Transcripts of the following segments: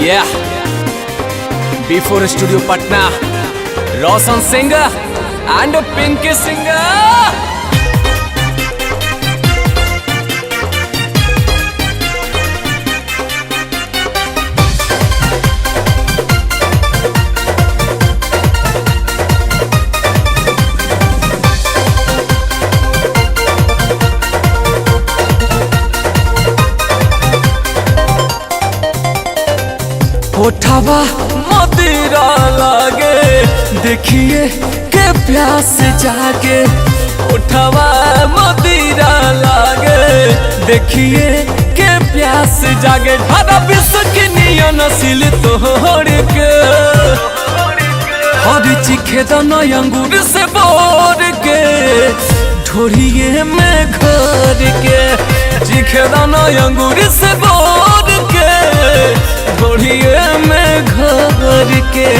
Yeah, B4 Studio Patna, Roshan Singh and Pinky Singh. होठवा मदिरा लागे देखिए के प्यास जागे। होठवा मदिरा लागे देखिए के प्यास जागे। हरा विश्व की नियन सिल तोड़ के हर चिखे दाना अंगूर से बोर के ढोरिए में घर के। चिखे दाना अंगूर से बोर के ढोरिए में घर के।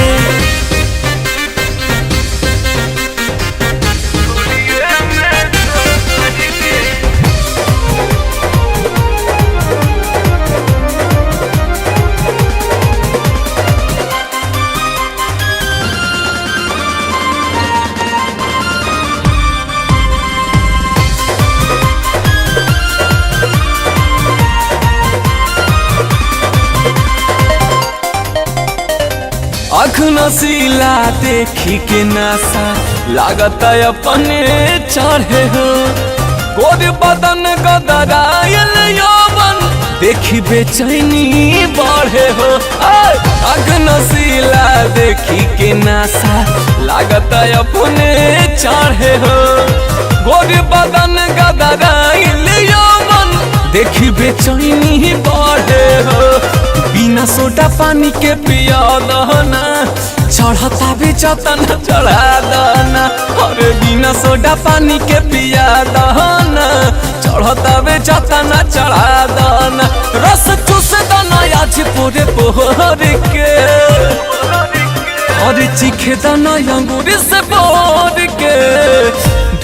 आँख नसीला देखी के नासा लागत अपने चढ़े हो। गोर बदन गदरायल यौवन देखी बेचैनी बढ़े हो। आँख नसीला देखी के नासा लागत अपने चढ़े हो। गोर बदन गदरायल यौवन देखी बेचैनी बढ़े हो। बिना सोडा पानी के पिया दहना चढ़ता भी जतन चढ़ा दहना। और बिना सोडा पानी के पिया दहना चढ़ता भी जतन चढ़ा दहना। रस चूस दना आज पूरे पोहर के और चिखे दना अंगूर से बोर के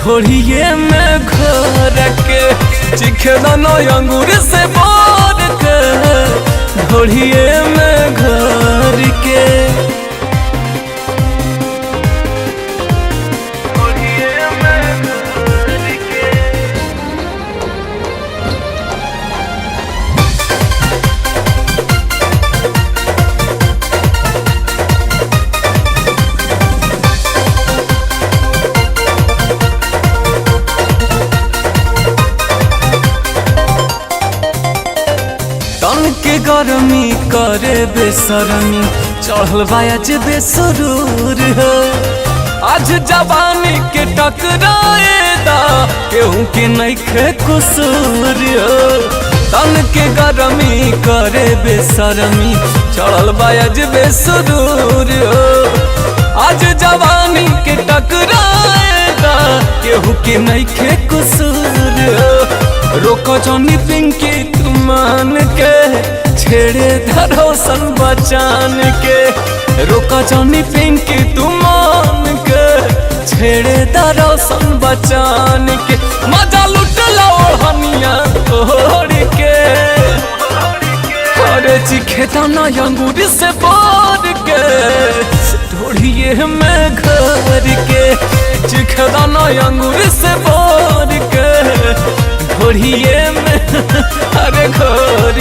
ढोरिए में घर के। चिखे दना अंगूर से बोर के ढोरिए में घर के। तन के गरमी करे बेसरमी चढ़ल बाज बेसरूर हो। आज जवानी के टकराए दा केहू के नइखे कसूर हो। तन के गरमी करे बेसरमी चढ़ल बाज बेसरूर हो। आज जवानी के टकराए दा केहू के नइखे कसूर हो। रोको जनी पिंकी तुमान के छेड़े धरोसन बचान के। रोको जनी पिंकी तुमान के छेड़े धरोसन बचान के। मजा लुट लो हनिया तोड़ के अरे चिखे दाना अंगूर से बोर के ढोरिए में घर के। चिखे दाना अंगूर से बोर के ढोरिए में अरे घर